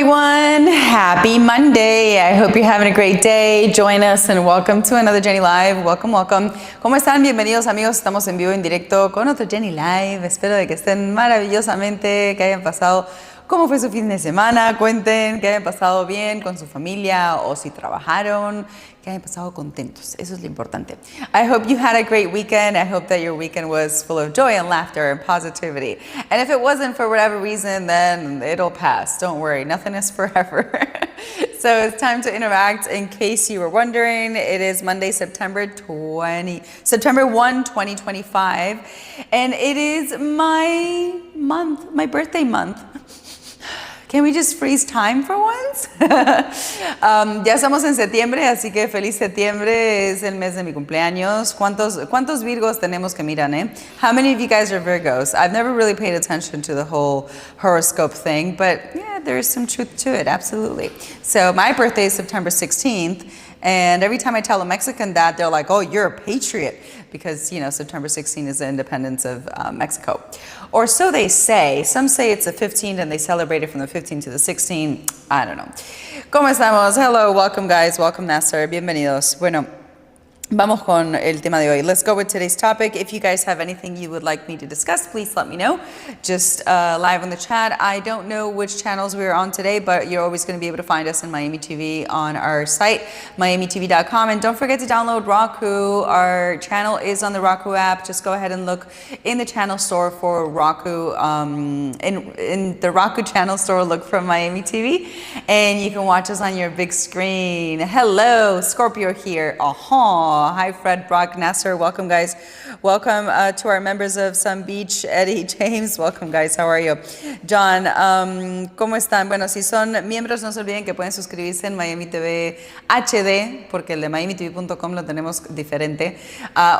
everyone. Happy Monday. I hope you're having a great day. Join us and welcome to another Jenny Live. Welcome, welcome. ¿Cómo están? Bienvenidos, amigos. Estamos en vivo, en directo con otro Jenny Live. Espero de que estén maravillosamente, que hayan pasado. ¿Cómo fue su fin de semana? Cuenten que hayan pasado bien con su familia o si trabajaron, que hayan pasado contentos. Eso es lo importante. I hope you had a great weekend. I hope that your weekend was full of joy and laughter and positivity. And if it wasn't for whatever reason, then it'll pass. Don't worry. Nothing is forever. So it's time to interact. In case you were wondering, it is Monday, September 1, 2025. And it is my month, my birthday month. Can we just freeze time for once? Ya estamos en septiembre, así que feliz septiembre, es el mes de mi cumpleaños. ¿Cuántos Virgos tenemos que miran, eh? How many of you guys are Virgos? I've never really paid attention to the whole horoscope thing, but yeah, there is some truth to it, absolutely. So my birthday is September 16th, and every time I tell a Mexican that, they're like, oh, you're a patriot, because, you know, September 16th is the independence of Mexico. Or so they say. Some say it's the 15th and they celebrate it from the 15th to the 16th. I don't know. ¿Cómo estamos? Hello, welcome guys. Welcome Nasser. Bienvenidos. Bueno, vamos con el tema de hoy. Let's go with today's topic. If you guys have anything you would like me to discuss, please let me know. Just live on the chat. I don't know which channels we're on today, but you're always going to be able to find us in Miami TV on our site, miamitv.com. And don't forget to download Roku. Our channel is on the Roku app. Just go ahead and look in the channel store for Roku. In the Roku channel store, look for Miami TV. And you can watch us on your big screen. Hello, Scorpio here. Hi, Fred, Brock, Nasser. Welcome, guys. Welcome to our members of Sun Beach, Eddie, James. Welcome, guys. How are you? John, ¿cómo están? Bueno, si son miembros, no se olviden que pueden suscribirse en Miami TV HD, porque el de miamitv.com lo tenemos diferente,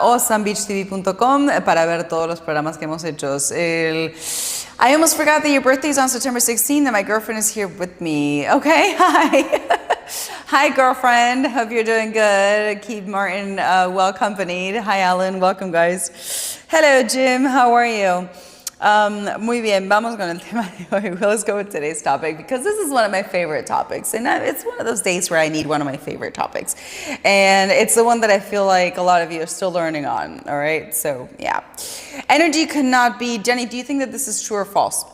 o sunbeachtv.com para ver todos los programas que hemos hecho. I almost forgot that your birthday is on September 16th and my girlfriend is here with me. Okay, hi. Hi, girlfriend. Hope you're doing good. Keep Martin well accompanied. Hi, Alan. Welcome, guys. Hello, Jim. How are you? Muy bien. Vamos con el tema de hoy. Let's go with today's topic because this is one of my favorite topics. And it's one of those days where I need one of my favorite topics. And it's the one that I feel like a lot of you are still learning on. All right? So, yeah. Energy cannot be... Jenny, do you think that this is true or false?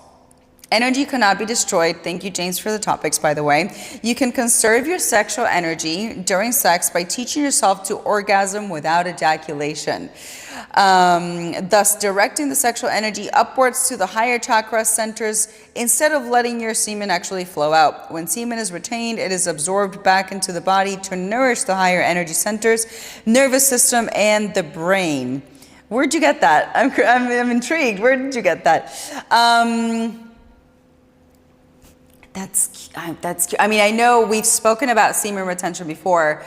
Energy cannot be destroyed. Thank you, James, for the topics, by the way. You can conserve your sexual energy during sex by teaching yourself to orgasm without ejaculation. Thus, directing the sexual energy upwards to the higher chakra centers instead of letting your semen actually flow out. When semen is retained, it is absorbed back into the body to nourish the higher energy centers, nervous system, and the brain. Where'd you get that? I'm intrigued. Where did you get that? That's I mean, I know we've spoken about semen retention before,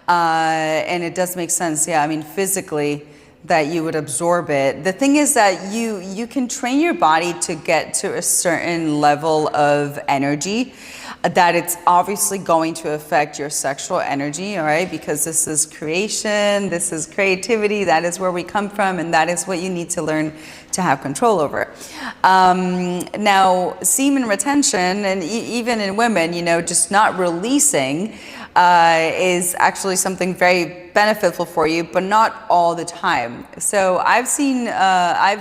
and it does make sense. Yeah, I mean, physically, that you would absorb it. The thing is that you can train your body to get to a certain level of energy that it's obviously going to affect your sexual energy, all right? Because this is creation, this is creativity, that is where we come from, and that is what you need to learn to have control over. Now, semen retention, and even in women, you know, just not releasing is actually something very beneficial for you, but not all the time. So I've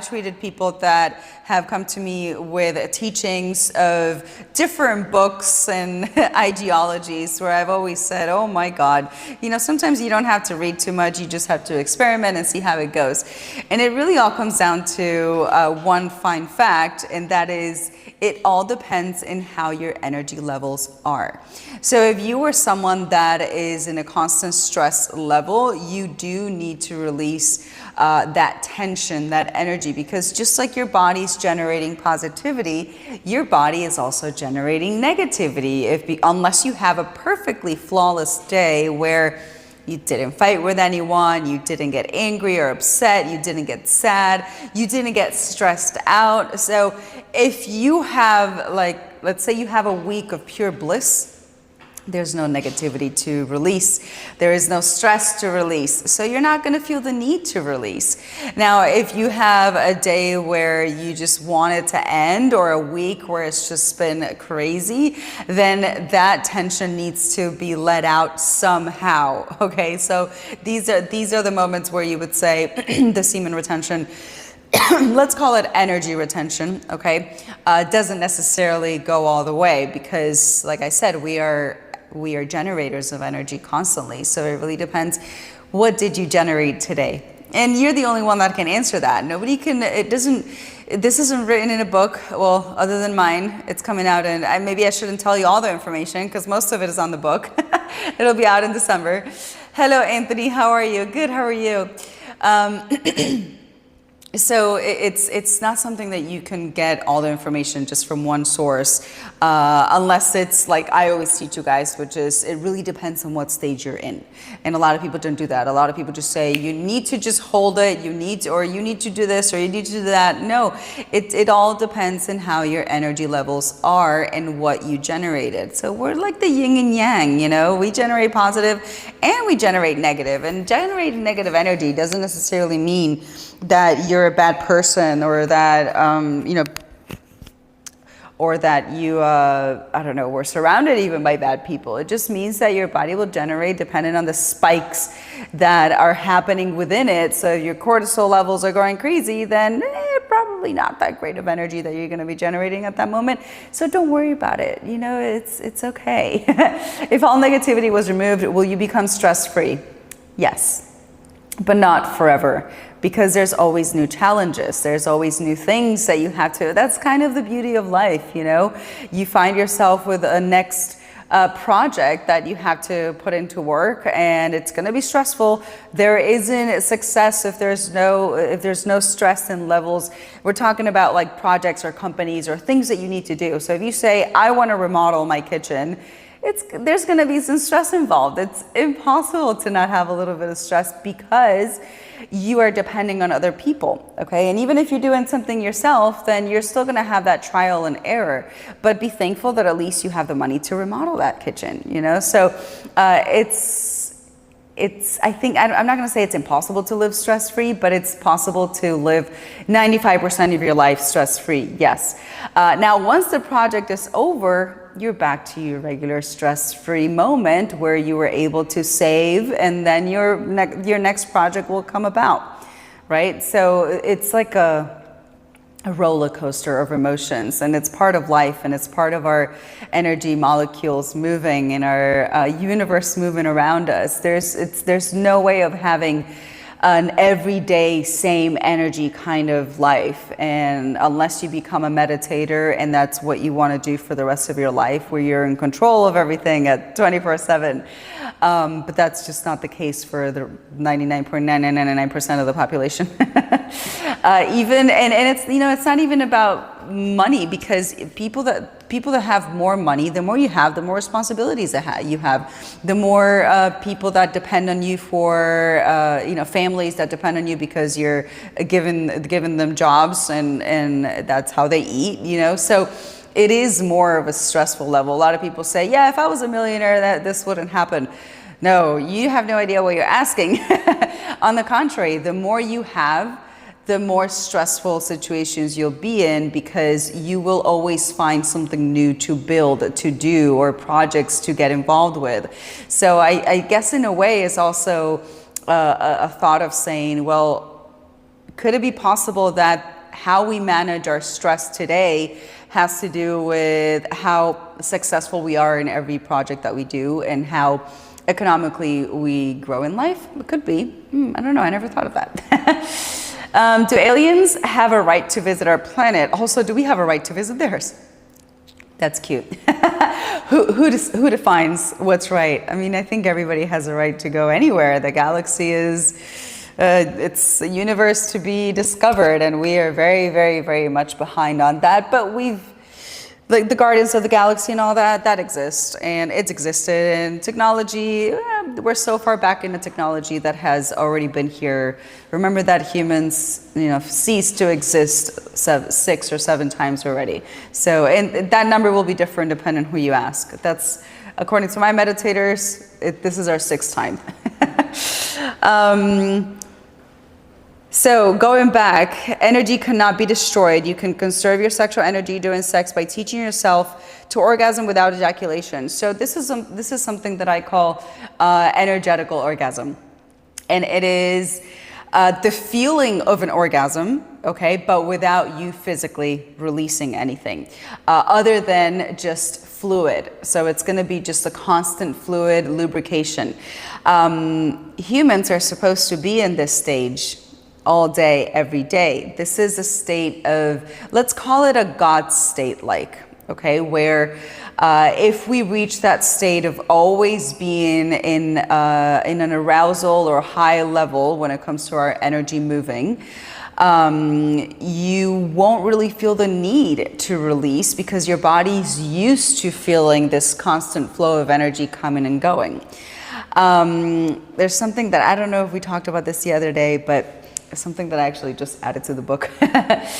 treated people that have come to me with teachings of different books and ideologies where I've always said, oh my God, you know, sometimes you don't have to read too much, you just have to experiment and see how it goes. And it really all comes down to one fine fact, and that is it all depends on how your energy levels are. So if you are someone that is in a constant stress level, you do need to release that tension, that energy, because just like your body's generating positivity, your body is also generating negativity. Unless you have a perfectly flawless day where you didn't fight with anyone, you didn't get angry or upset, you didn't get sad, you didn't get stressed out. So if you have, like, let's say you have a week of pure bliss, There's no negativity to release. There is no stress to release. So you're not going to feel the need to release. Now, if you have a day where you just want it to end, or a week where it's just been crazy, then that tension needs to be let out somehow. Okay, so these are the moments where you would say the semen retention, let's call it energy retention, okay, doesn't necessarily go all the way, because like I said, we are generators of energy constantly. So it really depends, what did you generate today? And you're the only one that can answer that. Nobody can, this isn't written in a book, well, other than mine. It's coming out, and maybe I shouldn't tell you all the information because most of it is on the book. It'll be out in December. Hello, Anthony, how are you? Good, how are you? So it's not something that you can get all the information just from one source, unless it's like I always teach you guys, which is it really depends on what stage you're in. And a lot of people don't do that. A lot of people just say you need to just hold it, you need to do this, or you need to do that. No, it all depends on how your energy levels are and what you generated. So we're like the yin and yang, you know, we generate positive and we generate negative. And generating negative energy doesn't necessarily mean that you're a bad person, or that or that you I don't know, were surrounded even by bad people. It just means that your body will generate depending on the spikes that are happening within it. So if your cortisol levels are going crazy, then probably not that great of energy that you're going to be generating at that moment. So don't worry about it. You know, it's okay. If all negativity was removed, will you become stress-free? Yes, but not forever. Because there's always new challenges. There's always new things that you have to, that's kind of the beauty of life, you know? You find yourself with a next project that you have to put into work, and it's gonna be stressful. There isn't success if there's no stress and levels. We're talking about like projects or companies or things that you need to do. So if you say, I wanna remodel my kitchen, there's gonna be some stress involved. It's impossible to not have a little bit of stress because you are depending on other people, okay? And even if you're doing something yourself, then you're still gonna have that trial and error. But be thankful that at least you have the money to remodel that kitchen, you know? So I think, I'm not gonna say it's impossible to live stress-free, but it's possible to live 95% of your life stress-free, yes. Now, once the project is over, you're back to your regular stress-free moment where you were able to save, and then your next project will come about, right? So it's like a roller coaster of emotions, and it's part of life, and it's part of our energy molecules moving in our universe moving around us. There's no way of having an everyday same energy kind of life, and unless you become a meditator and that's what you want to do for the rest of your life, where you're in control of everything at 24/7, but that's just not the case for the 99.9999% of the population. And it's, you know, it's not even about money, because people that have more money, the more you have, the more responsibilities that you have, the more people that depend on you for, you know, families that depend on you because you're giving them jobs, and that's how they eat, you know. So it is more of a stressful level. A lot of people say, yeah, if I was a millionaire, that this wouldn't happen. No, you have no idea what you're asking. On the contrary, the more you have, the more stressful situations you'll be in, because you will always find something new to build, to do, or projects to get involved with. So I guess in a way it's also a thought of saying, well, could it be possible that how we manage our stress today has to do with how successful we are in every project that we do, and how economically we grow in life? It could be. I don't know, I never thought of that. Do aliens have a right to visit our planet? Also, do we have a right to visit theirs? That's cute. Who defines what's right? I mean, I think everybody has a right to go anywhere. The galaxy is, it's a universe to be discovered, and we are very, very, very much behind on that. But like the Guardians of the Galaxy and all that exists, and it's existed. And technology, we're so far back in the technology that has already been here. Remember that humans, you know, ceased to exist 6 or 7 times already. So, and that number will be different depending on who you ask. That's According to my meditators, this is our 6th time. So going back, energy cannot be destroyed. You can conserve your sexual energy during sex by teaching yourself to orgasm without ejaculation. So this is something that I call energetical orgasm. And it is the feeling of an orgasm, okay, but without you physically releasing anything other than just fluid. So it's going to be just a constant fluid lubrication. Humans are supposed to be in this stage all day, every day. This is a state of, let's call it a God state, okay, where if we reach that state of always being in an arousal or high level when it comes to our energy moving, you won't really feel the need to release because your body's used to feeling this constant flow of energy coming and going. There's something that, I don't know if we talked about this the other day, but something that I actually just added to the book, that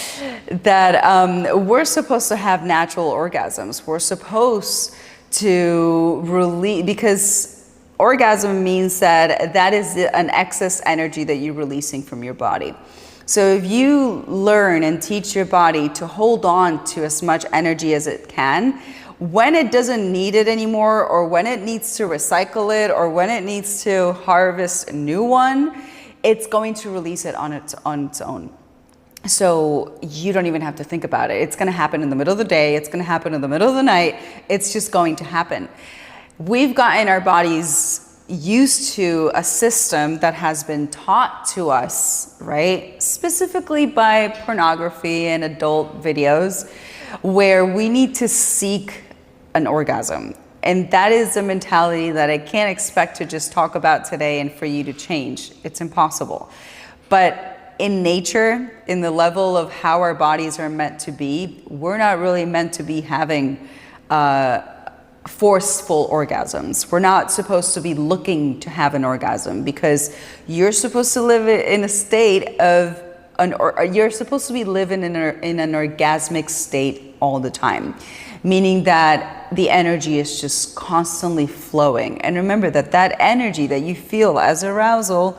we're supposed to have natural orgasms. We're supposed to release, because orgasm means that is an excess energy that you're releasing from your body. So if you learn and teach your body to hold on to as much energy as it can, when it doesn't need it anymore, or when it needs to recycle it, or when it needs to harvest a new one, it's going to release it on its own. So you don't even have to think about it. It's going to happen in the middle of the day. It's going to happen in the middle of the night. It's just going to happen. We've gotten our bodies used to a system that has been taught to us, right? Specifically by pornography and adult videos, where we need to seek an orgasm. And that is a mentality that I can't expect to just talk about today and for you to change. It's impossible. But in nature, in the level of how our bodies are meant to be, we're not really meant to be having forceful orgasms. We're not supposed to be looking to have an orgasm, because you're supposed to live in a state of, you're supposed to be living in an orgasmic state all the time. Meaning that the energy is just constantly flowing. And remember that energy that you feel as arousal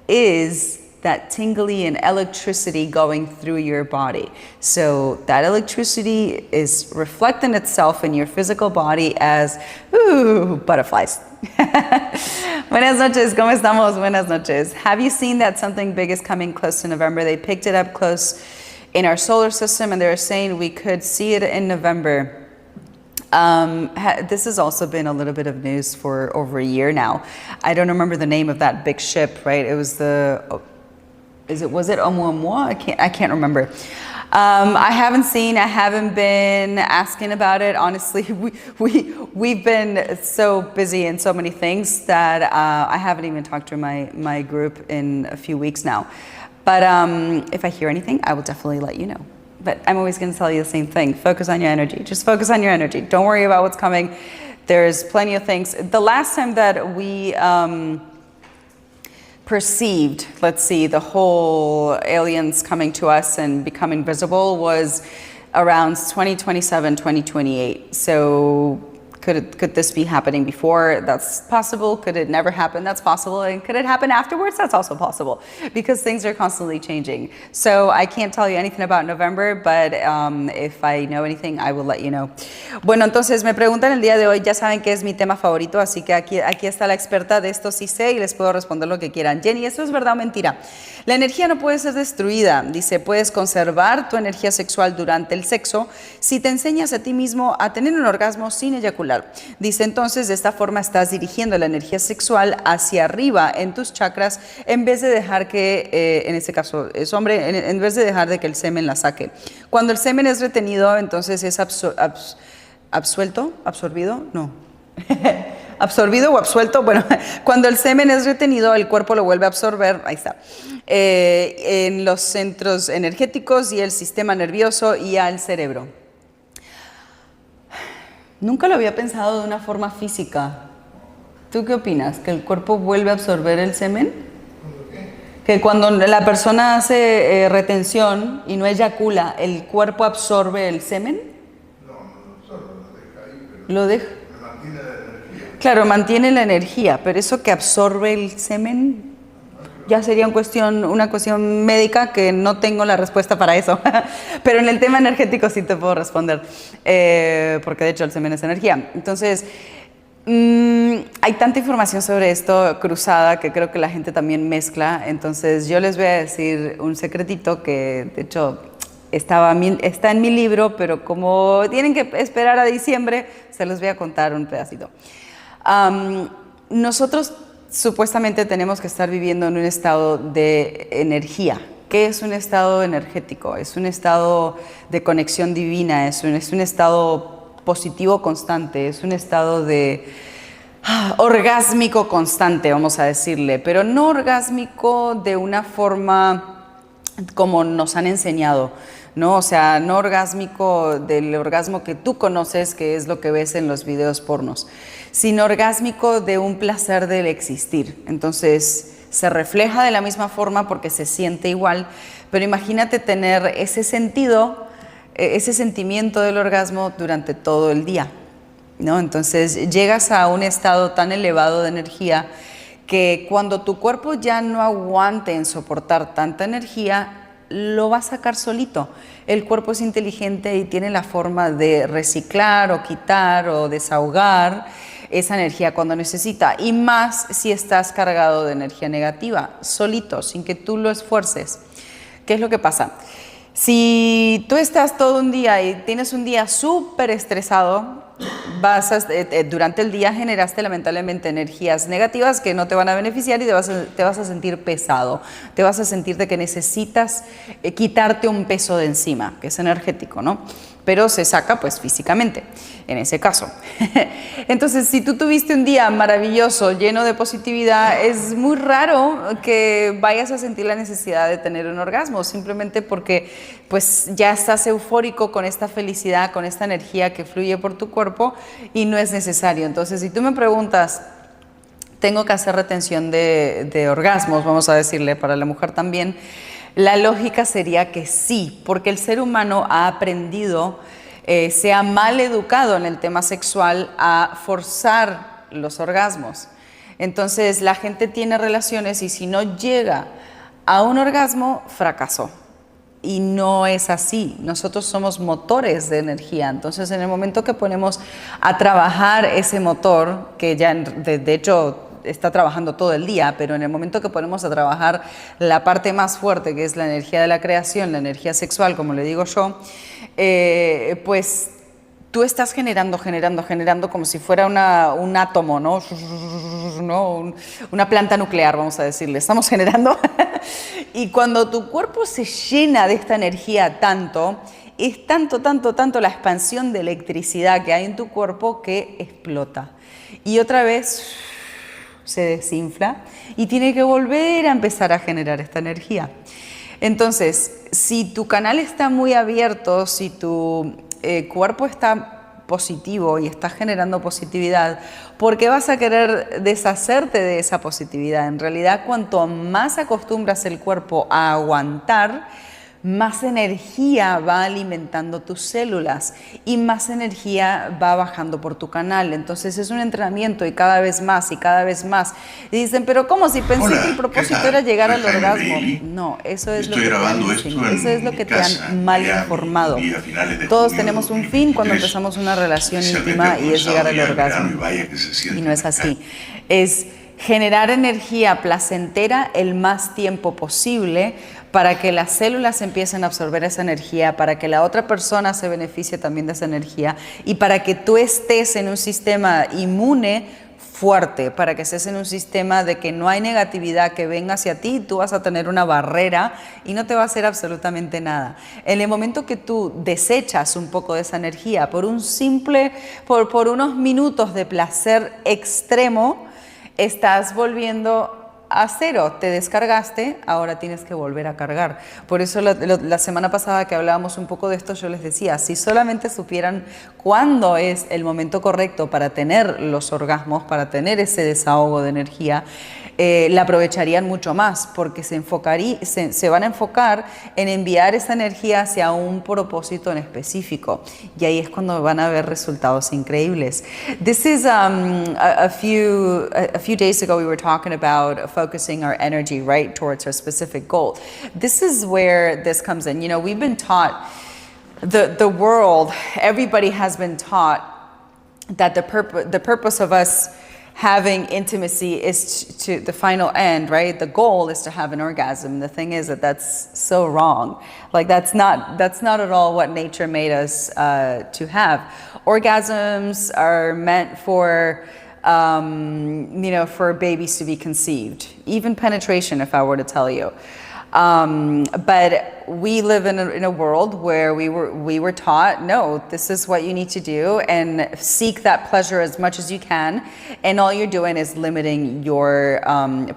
is that tingly and electricity going through your body. So that electricity is reflecting itself in your physical body as, butterflies. Buenas noches, ¿cómo estamos? Buenas noches. Have you seen that something big is coming close to November? They picked it up close in our solar system, and they're saying we could see it in November. This has also been a little bit of news for over a year now. I don't remember the name of that big ship, right? It was was it Oumuamua? I can't remember. I haven't been asking about it. Honestly, we've been so busy in so many things that I haven't even talked to my group in a few weeks now. But if I hear anything, I will definitely let you know. But I'm always going to tell you the same thing. Focus on your energy. Just focus on your energy. Don't worry about what's coming. There's plenty of things. The last time that we perceived, the whole aliens coming to us and becoming visible was around 2027, 2028. So could this be happening before? That's possible. Could it never happen? That's possible. And could it happen afterwards? That's also possible, because things are constantly changing. So I can't tell you anything about November, but if I know anything, I will let you know. Bueno, entonces me preguntan el día de hoy, ya saben que es mi tema favorito, así que aquí está la experta de esto, sí sé, y les puedo responder lo que quieran. Jenny, ¿eso es verdad o mentira? La energía no puede ser destruida. Dice, puedes conservar tu energía sexual durante el sexo si te enseñas a ti mismo a tener un orgasmo sin eyacular. Dice, entonces de esta forma estás dirigiendo la energía sexual hacia arriba en tus chakras, en vez de dejar que, en este caso es hombre, en vez de dejar de que el semen la saque. Cuando el semen es retenido, entonces es absorbido o absuelto. Bueno, cuando el semen es retenido, el cuerpo lo vuelve a absorber, ahí está, en los centros energéticos y el sistema nervioso y al cerebro. Nunca lo había pensado de una forma física. ¿Tú qué opinas? ¿Que el cuerpo vuelve a absorber el semen? Que cuando la persona hace retención y no eyacula, ¿el cuerpo absorbe el semen? No, no lo absorbe, lo deja ahí, pero lo deja. mantiene la energía Claro, mantiene la energía, pero eso que absorbe el semen ya sería una cuestión médica que no tengo la respuesta para eso. Pero en el tema energético sí te puedo responder, porque de hecho el semen es energía. Entonces, hay tanta información sobre esto cruzada que creo que la gente también mezcla. Entonces, yo les voy a decir un secretito que de hecho está en mi libro, pero como tienen que esperar a diciembre, se los voy a contar un pedacito. Nosotros supuestamente tenemos que estar viviendo en un estado de energía. ¿Qué es un estado energético? Es un estado de conexión divina, es un estado positivo constante, es un estado de orgásmico constante, vamos a decirle, pero no orgásmico de una forma como nos han enseñado, ¿no? O sea, no orgásmico del orgasmo que tú conoces, que es lo que ves en los videos pornos, sino orgásmico de un placer del existir. Entonces, se refleja de la misma forma porque se siente igual, pero imagínate tener ese sentido, ese sentimiento del orgasmo durante todo el día, ¿no? Entonces, llegas a un estado tan elevado de energía que cuando tu cuerpo ya no aguante en soportar tanta energía, lo va a sacar solito. El cuerpo es inteligente y tiene la forma de reciclar o quitar o desahogar esa energía cuando necesita, y más si estás cargado de energía negativa, solito, sin que tú lo esfuerces. ¿Qué es lo que pasa? Si tú estás todo un día y tienes un día súper estresado, durante el día generaste lamentablemente energías negativas que no te van a beneficiar y te vas a sentir pesado, te vas a sentir de que necesitas quitarte un peso de encima, que es energético, ¿no? Pero se saca pues físicamente, en ese caso. Entonces, si tú tuviste un día maravilloso, lleno de positividad, es muy raro que vayas a sentir la necesidad de tener un orgasmo, simplemente porque pues ya estás eufórico con esta felicidad, con esta energía que fluye por tu cuerpo y no es necesario. Entonces, si tú me preguntas, tengo que hacer retención de orgasmos, vamos a decirle, para la mujer también, la lógica sería que sí, porque el ser humano ha aprendido, se ha mal educado en el tema sexual a forzar los orgasmos. Entonces la gente tiene relaciones y si no llega a un orgasmo, fracasó. Y no es así. Nosotros somos motores de energía. Entonces en el momento que ponemos a trabajar ese motor, que ya de hecho está trabajando todo el día, pero en el momento que ponemos a trabajar la parte más fuerte, que es la energía de la creación, la energía sexual, como le digo yo, pues tú estás generando como si fuera un átomo, ¿no? Una planta nuclear, vamos a decirle. Estamos generando. Y cuando tu cuerpo se llena de esta energía tanto, es tanto la expansión de electricidad que hay en tu cuerpo que explota. Y otra vez se desinfla y tiene que volver a empezar a generar esta energía. Entonces, si tu canal está muy abierto, si tu cuerpo está positivo y está generando positividad, ¿por qué vas a querer deshacerte de esa positividad? En realidad, cuanto más acostumbras el cuerpo a aguantar, más energía va alimentando tus células y más energía va bajando por tu canal. Entonces es un entrenamiento y cada vez más y cada vez más. Y dicen, pero ¿cómo si pensé que el propósito era llegar al orgasmo? No, eso es lo que te han enseñado. Eso es lo que te han mal informado. Todos tenemos un fin cuando empezamos una relación íntima y es llegar al orgasmo. Y no es así. Es generar energía placentera el más tiempo posible para que las células empiecen a absorber esa energía, para que la otra persona se beneficie también de esa energía y para que tú estés en un sistema inmune fuerte, para que estés en un sistema de que no hay negatividad que venga hacia ti, tú vas a tener una barrera y no te va a hacer absolutamente nada. En el momento que tú desechas un poco de esa energía por unos minutos de placer extremo, estás volviendo a cero, te descargaste, ahora tienes que volver a cargar. Por eso la semana pasada que hablábamos un poco de esto, yo les decía, si solamente supieran cuándo es el momento correcto para tener los orgasmos, para tener ese desahogo de energía, la aprovecharían mucho más porque se van a enfocar en enviar esa energía hacia un propósito en específico y ahí es cuando van a ver resultados increíbles. This is a few days ago we were talking about focusing our energy right towards our specific goal. This is where this comes in. You know, we've been taught, the world, everybody has been taught that the purpose of us having intimacy is to the final end, right? The goal is to have an orgasm. The thing is that that's so wrong. Like that's not at all what nature made us to have. Orgasms are meant for for babies to be conceived, even penetration, if I were to tell you. But we live in a world where we were taught, no, this is what you need to do and seek that pleasure as much as you can. And all you're doing is limiting your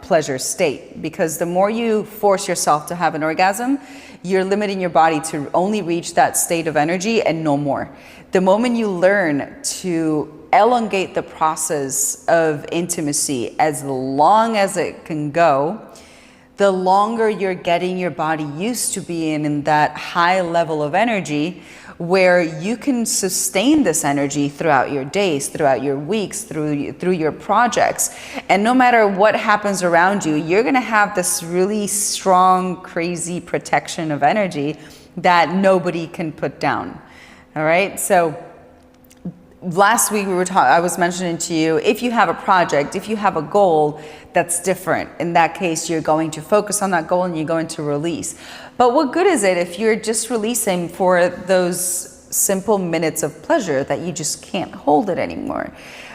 pleasure state, because the more you force yourself to have an orgasm, you're limiting your body to only reach that state of energy and no more. The moment you learn to elongate the process of intimacy as long as it can go, the longer you're getting your body used to being in that high level of energy where you can sustain this energy throughout your days, throughout your weeks, through your projects. And no matter what happens around you, you're gonna have this really strong, crazy protection of energy that nobody can put down. All right, so last week I was mentioning to you, if you have a project, if you have a goal, that's different. In that case, you're going to focus on that goal and you're going to release. But what good is it if you're just releasing for those simple minutes of pleasure that you just can't hold it anymore?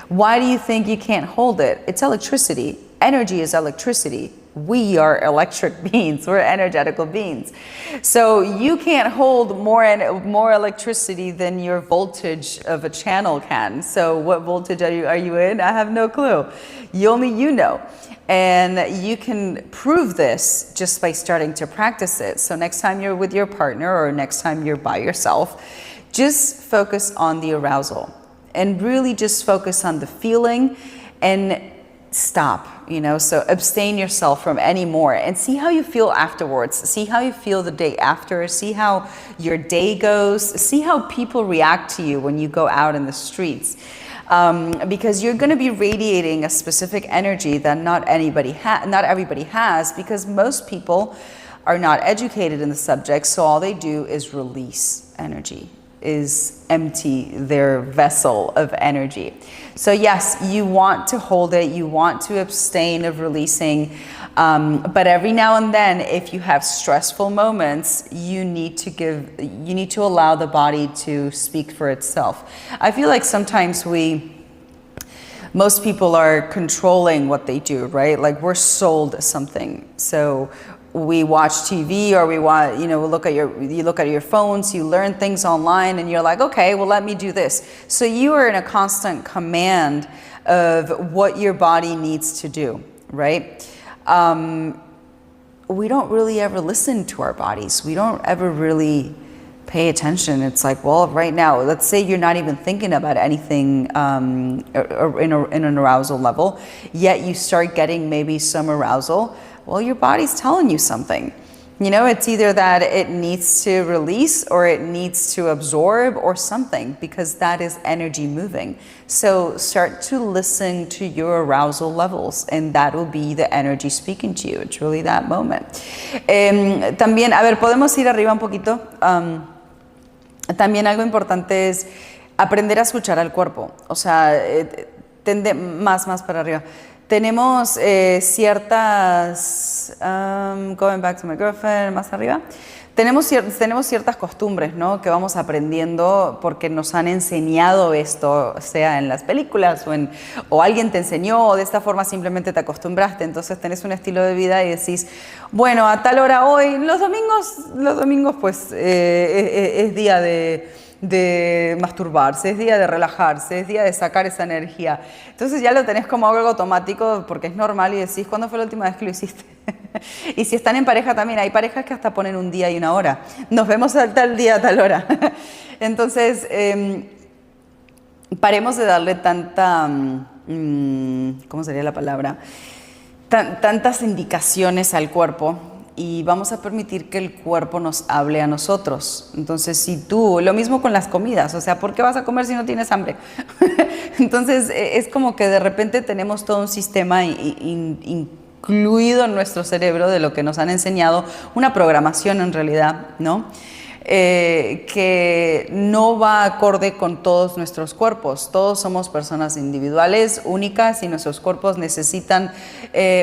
Why do you think you can't hold it? It's electricity. Energy is electricity. We are electric beings. We're energetical beings. So you can't hold more electricity than your voltage of a channel can. So what voltage are you in? I have no clue. Only you know. And you can prove this just by starting to practice it. So next time you're with your partner or next time you're by yourself, just focus on the arousal and really just focus on the feeling and stop, so abstain yourself from any more and see how you feel afterwards. See how you feel the day after. See how your day goes. See how people react to you when you go out in the streets. Because you're going to be radiating a specific energy that not everybody has, because most people are not educated in the subject, so all they do is release energy, is empty their vessel of energy. So yes, you want to hold it, you want to abstain of releasing, but every now and then, if you have stressful moments, you need to allow the body to speak for itself. I feel like sometimes most people are controlling what they do, right? Like we're sold something. So we watch TV or you look at your phones, you learn things online and you're like, okay, well, let me do this. So you are in a constant command of what your body needs to do, right? We don't really ever listen to our bodies. We don't ever really pay attention. It's like, well, right now, let's say you're not even thinking about anything in an arousal level, yet you start getting maybe some arousal. Well, your body's telling you something. It's either that it needs to release or it needs to absorb or something, because that is energy moving. So start to listen to your arousal levels and that will be the energy speaking to you. It's really that moment. También, podemos ir arriba un poquito. También algo importante es aprender a escuchar al cuerpo. O sea, más para arriba. Tenemos ciertas, going back to my girlfriend, más arriba, tenemos ciertas costumbres, ¿no? Que vamos aprendiendo porque nos han enseñado esto, sea en las películas o alguien te enseñó o de esta forma simplemente te acostumbraste. Entonces tenés un estilo de vida y decís, bueno, a tal hora hoy, los domingos pues es día de masturbarse, es día de relajarse, es día de sacar esa energía. Entonces ya lo tenés como algo automático porque es normal y decís, ¿cuándo fue la última vez que lo hiciste? Y si están en pareja también, hay parejas que hasta ponen un día y una hora. Nos vemos a tal día, a tal hora. Entonces, paremos de darle tanta, ¿cómo sería la palabra? tantas indicaciones al cuerpo y vamos a permitir que el cuerpo nos hable a nosotros. Entonces, si tú, lo mismo con las comidas, o sea, ¿por qué vas a comer si no tienes hambre? Entonces, es como que de repente tenemos todo un sistema incluido en nuestro cerebro de lo que nos han enseñado, una programación en realidad, ¿no? Que no va acorde con todos nuestros cuerpos. Todos somos personas individuales, únicas, y nuestros cuerpos necesitan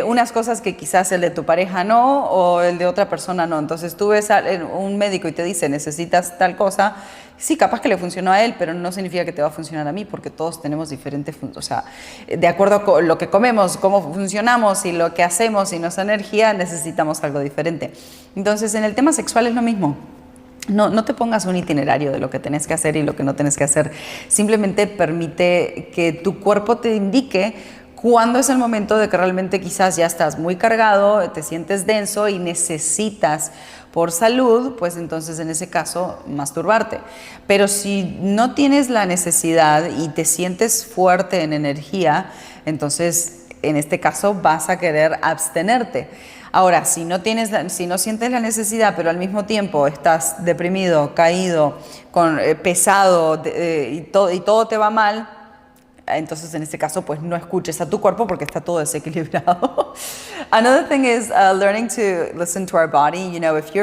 unas cosas que quizás el de tu pareja no, o el de otra persona no. Entonces tú ves a un médico y te dice, necesitas tal cosa. Sí, capaz que le funcionó a él, pero no significa que te va a funcionar a mí, porque todos tenemos diferentes, o sea, de acuerdo con lo que comemos, cómo funcionamos y lo que hacemos y nuestra energía, necesitamos algo diferente. Entonces, en el tema sexual es lo mismo. No te pongas un itinerario de lo que tenés que hacer y lo que no tenés que hacer. Simplemente permite que tu cuerpo te indique cuándo es el momento de que realmente quizás ya estás muy cargado, te sientes denso y necesitas por salud, pues entonces en ese caso masturbarte. Pero si no tienes la necesidad y te sientes fuerte en energía, entonces en este caso vas a querer abstenerte. Ahora, si no sientes la necesidad, pero al mismo tiempo estás deprimido, caído, pesado y todo te va mal, entonces en este caso pues no escuches a tu cuerpo porque está todo desequilibrado. Another thing is learning to listen to our body. You know, if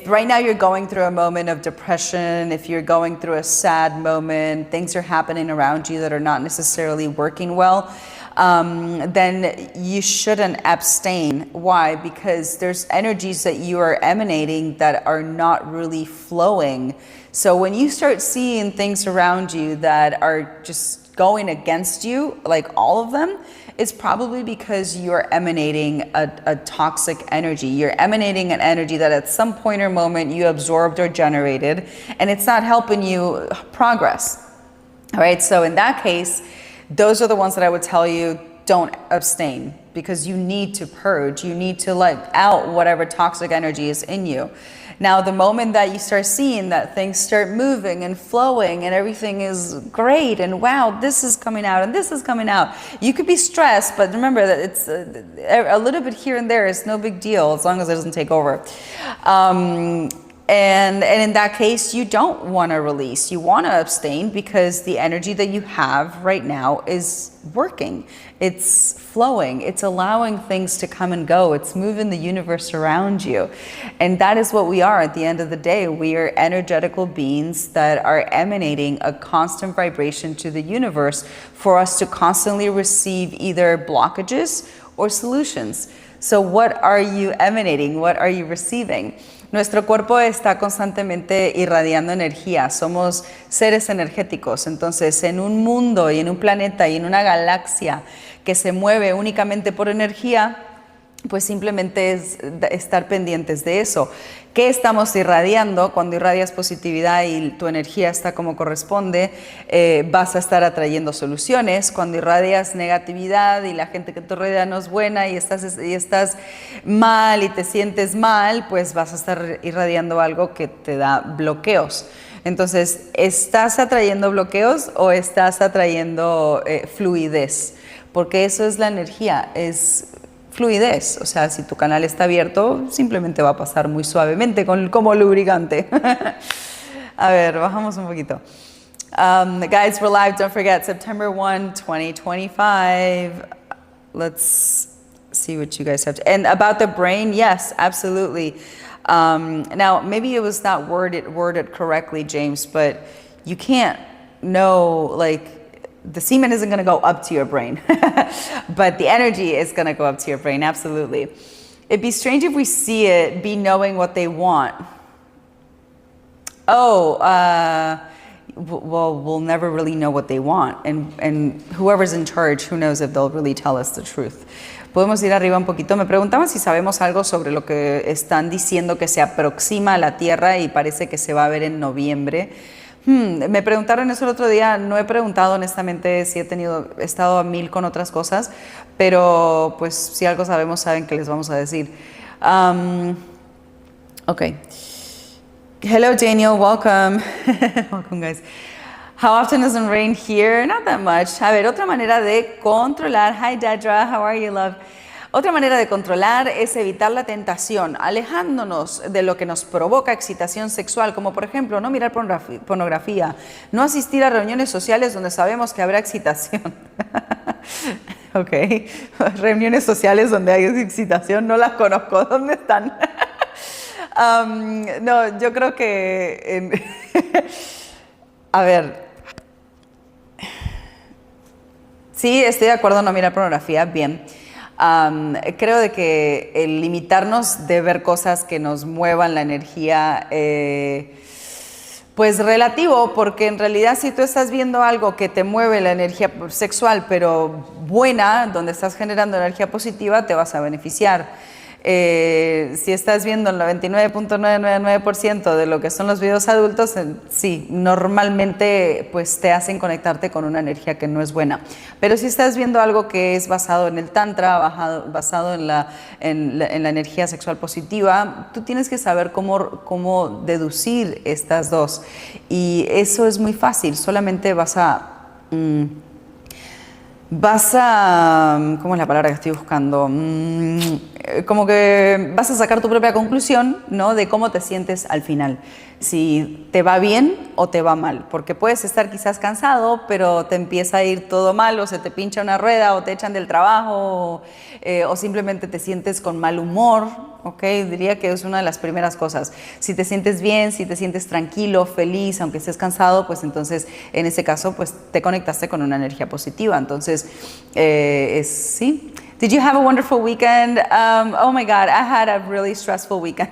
right now you're going through a moment of depression, if you're going through a sad moment, things are happening around you that are not necessarily working well, then you shouldn't abstain. Why? Because there's energies that you are emanating that are not really flowing. So when you start seeing things around you that are just going against you, like all of them, it's probably because you're emanating a toxic energy. You're emanating an energy that at some point or moment you absorbed or generated, and it's not helping you progress. All right, so in that case, those are the ones that I would tell you, don't abstain, because you need to purge. You need to let out whatever toxic energy is in you. Now, the moment that you start seeing that things start moving and flowing and everything is great and wow, this is coming out and this is coming out, you could be stressed, but remember that it's a little bit here and there is no big deal as long as it doesn't take over. And in that case, you don't want to release. You want to abstain because the energy that you have right now is working. It's flowing. It's allowing things to come and go. It's moving the universe around you. And that is what we are at the end of the day. We are energetical beings that are emanating a constant vibration to the universe for us to constantly receive either blockages or solutions. So what are you emanating? What are you receiving? Nuestro cuerpo está constantemente irradiando energía, somos seres energéticos, entonces en un mundo y en un planeta y en una galaxia que se mueve únicamente por energía, pues simplemente es estar pendientes de eso. ¿Qué estamos irradiando? Cuando irradias positividad y tu energía está como corresponde, vas a estar atrayendo soluciones. Cuando irradias negatividad y la gente que te rodea no es buena y estás mal y te sientes mal, pues vas a estar irradiando algo que te da bloqueos. Entonces, ¿estás atrayendo bloqueos o estás atrayendo fluidez? Porque eso es la energía, es fluidez. O sea, si tu canal está abierto, simplemente va a pasar muy suavemente como lubricante. A ver, bajamos un poquito. Guys, we're live. Don't forget, September 1, 2025. Let's see what you guys have to... And about the brain, yes, absolutely. Now, maybe it was not worded correctly, James, but you can't know, like, the semen isn't going to go up to your brain, but the energy is going to go up to your brain, absolutely. It'd be strange if we see it, be knowing what they want. Oh, well, we'll never really know what they want. And whoever's in charge, who knows if they'll really tell us the truth. Podemos ir arriba un poquito. Me preguntaban si sabemos algo sobre lo que están diciendo que se aproxima a la Tierra y parece que se va a ver en noviembre. Me preguntaron eso el otro día, no he preguntado honestamente si he estado a mil con otras cosas, pero pues si algo sabemos, saben que les vamos a decir. Okay. Hello Daniel, welcome. Welcome guys. How often does it rain here? Not that much. A ver, otra manera de controlar. Hi, Dedra. How are you, love? Otra manera de controlar es evitar la tentación, alejándonos de lo que nos provoca excitación sexual, como por ejemplo no mirar pornografía, no asistir a reuniones sociales donde sabemos que habrá excitación. Ok, reuniones sociales donde hay excitación, no las conozco, ¿dónde están? No, yo creo que... a ver, sí, estoy de acuerdo en no mirar pornografía, bien. Creo de que el limitarnos de ver cosas que nos muevan la energía, pues relativo, porque en realidad si tú estás viendo algo que te mueve la energía sexual, pero buena, donde estás generando energía positiva, te vas a beneficiar. Si estás viendo el 99.999% de lo que son los videos adultos, sí, normalmente pues te hacen conectarte con una energía que no es buena. Pero si estás viendo algo que es basado en el tantra, basado en la energía sexual positiva, tú tienes que saber cómo deducir estas dos. Y eso es muy fácil, solamente vas a... ¿cómo es la palabra que estoy buscando? Como que vas a sacar tu propia conclusión, ¿no? De cómo te sientes al final. Si te va bien o te va mal. Porque puedes estar quizás cansado, pero te empieza a ir todo mal, o se te pincha una rueda, o te echan del trabajo, o simplemente te sientes con mal humor, ¿ok? Diría que es una de las primeras cosas. Si te sientes bien, si te sientes tranquilo, feliz, aunque estés cansado, pues entonces en ese caso pues te conectaste con una energía positiva. Entonces, sí. Did you have a wonderful weekend? Oh my God, I had a really stressful weekend.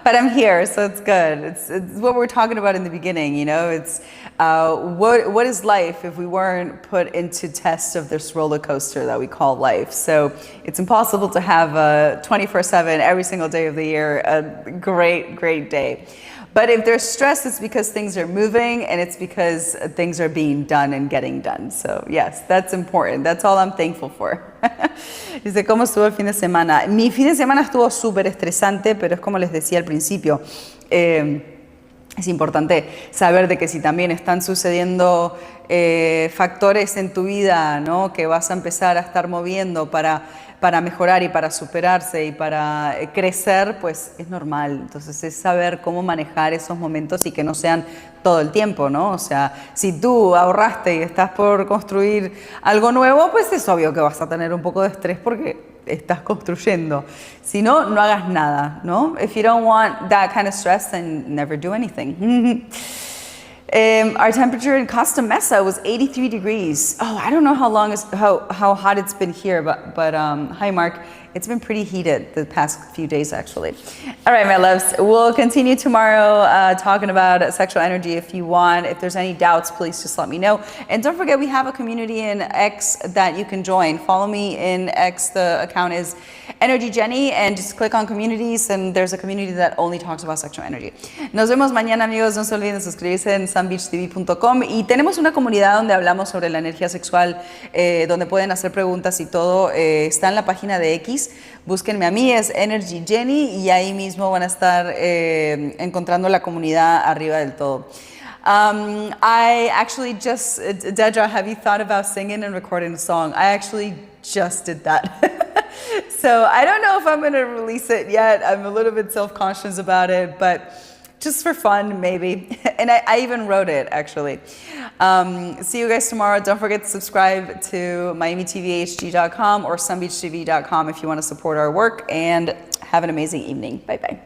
But I'm here, so it's good. It's what we're talking about in the beginning, you know? It's what is life if we weren't put into test of this roller coaster that we call life? So it's impossible to have a 24/7, every single day of the year, a great, great day. But if there's stress, it's because things are moving and it's because things are being done and getting done. So yes, that's important. That's all I'm thankful for. Dice, ¿cómo estuvo el fin de semana? Mi fin de semana estuvo súper estresante, pero es como les decía al principio. Es importante saber de que si también están sucediendo factores en tu vida, ¿no? Que vas a empezar a estar moviendo para mejorar y para superarse y para crecer, pues es normal. Entonces es saber cómo manejar esos momentos y que no sean todo el tiempo, ¿no? O sea, si tú ahorraste y estás por construir algo nuevo, pues es obvio que vas a tener un poco de estrés porque estás construyendo. Si no, no hagas nada, ¿no? If you don't want that kind of stress, then never do anything. Our temperature in Costa Mesa was 83 degrees. Oh, I don't know how hot it's been here, but hi, Mark. It's been pretty heated the past few days, actually. All right, my loves, we'll continue tomorrow talking about sexual energy if you want. If there's any doubts, please just let me know. And don't forget, we have a community in X that you can join. Follow me in X. The account is Energy Jenny, and just click on communities, and there's a community that only talks about sexual energy. Nos vemos mañana, amigos. No se olviden de suscribirse en sunbeachtv.com. Y tenemos una comunidad donde hablamos sobre la energía sexual, donde pueden hacer preguntas y todo. Está en la página de X. Búsquenme a mí, es Energy Jenny, y ahí mismo van a estar encontrando la comunidad arriba del todo. I actually just, Dedra, have you thought about singing and recording a song? I actually just did that. So I don't know if I'm going to release it yet. I'm a little bit self-conscious about it, but just for fun, maybe. And I even wrote it, actually. See you guys tomorrow. Don't forget to subscribe to MiamiTVHG.com or SunBeachTV.com if you want to support our work. And have an amazing evening. Bye-bye.